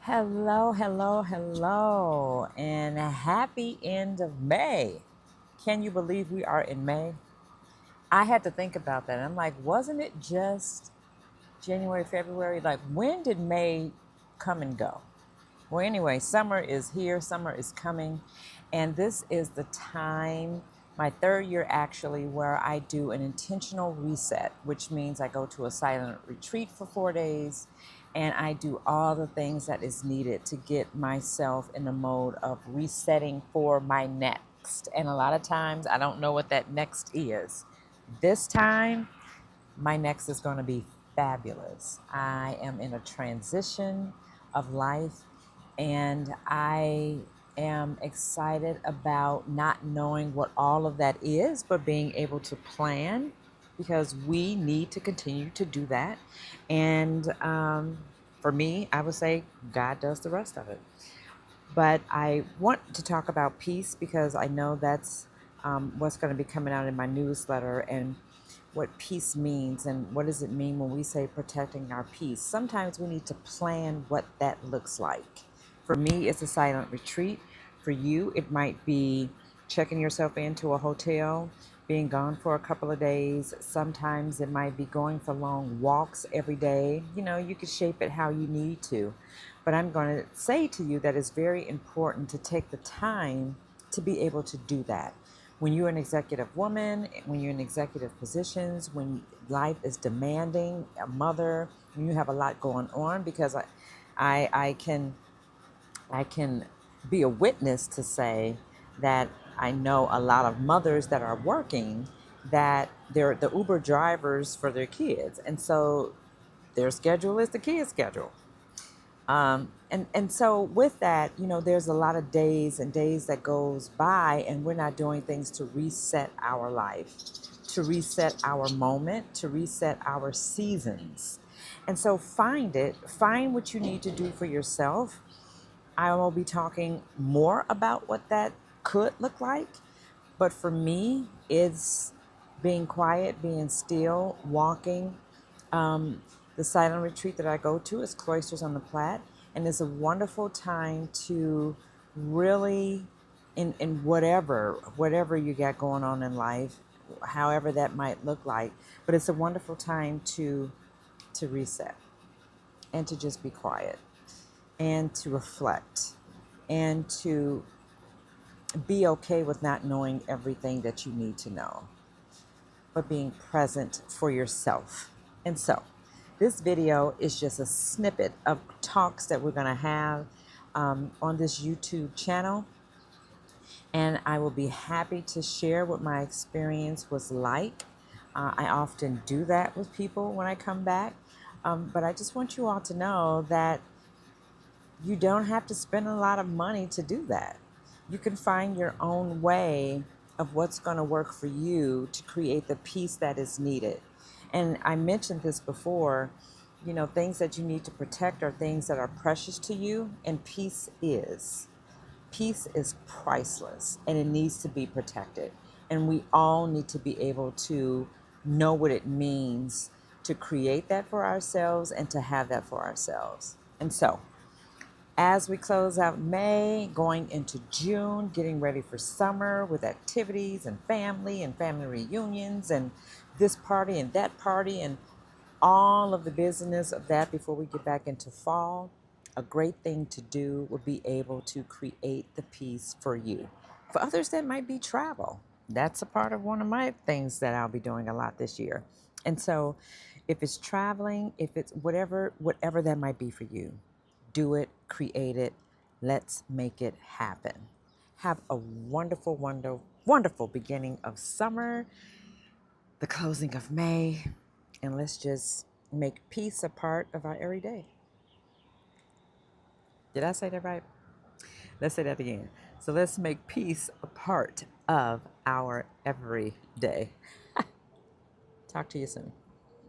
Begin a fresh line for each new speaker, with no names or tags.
Hello, hello, hello, and a happy end of May. Can you believe we are in May? I had to think about that. I'm like, wasn't it just January, February? Like, when did May come and go? Well, anyway, summer is here, summer is coming, and this is the time, my third year actually, where I do an intentional reset, which means I go to a silent retreat for 4 days and I do all the things that is needed to get myself in the mode of resetting for my next. And a lot of times I don't know what that next is. This time, my next is going to be fabulous. I am in a transition of life and I am excited about not knowing what all of that is, but being able to plan because we need to continue to do that. And for me, I would say God does the rest of it. But I want to talk about peace because I know that's what's going to be coming out in my newsletter and what peace means and what does it mean when we say protecting our peace. Sometimes we need to plan what that looks like. For me, it's a silent retreat. For you, it might be checking yourself into a hotel, being gone for a couple of days. Sometimes it might be going for long walks every day. You know, you can shape it how you need to. But I'm going to say to you that it's very important to take the time to be able to do that. When you're an executive woman, when you're in executive positions, when life is demanding, a mother, when you have a lot going on, because I can I can be a witness to say that I know a lot of mothers that are working that they're the Uber drivers for their kids, and so their schedule is the kids' schedule. And so with that, you know, there's a lot of days and days that goes by and we're not doing things to reset our life, to reset our moment, to reset our seasons. And so find what you need to do for yourself. I will be talking more about what that could look like. But for me, it's being quiet, being still, walking. The silent retreat that I go to is Cloisters on the Platte, and it's a wonderful time to really, in whatever you got going on in life, however that might look like, but it's a wonderful time to reset and to just be quiet and to reflect and to be okay with not knowing everything that you need to know, but being present for yourself. And so, this video is just a snippet of talks that we're going to have on this YouTube channel. And I will be happy to share what my experience was like. I often do that with people when I come back. But I just want you all to know that you don't have to spend a lot of money to do that. You can find your own way of what's going to work for you to create the peace that is needed. And I mentioned this before, you know, things that you need to protect are things that are precious to you, and peace is. Peace is priceless and it needs to be protected. And we all need to be able to know what it means to create that for ourselves and to have that for ourselves. And so, as we close out May, going into June, getting ready for summer with activities and family reunions and this party and that party and all of the business of that before we get back into fall, a great thing to do would be able to create the peace for you. For others, that might be travel. That's a part of one of my things that I'll be doing a lot this year. And so if it's traveling, if it's whatever that might be for you, do it, create it. Let's make it happen. Have a wonderful, wonderful beginning of summer, the closing of May, and let's just make peace a part of our everyday. Did I say that right? Let's say that again. So let's make peace a part of our everyday. Talk to you soon.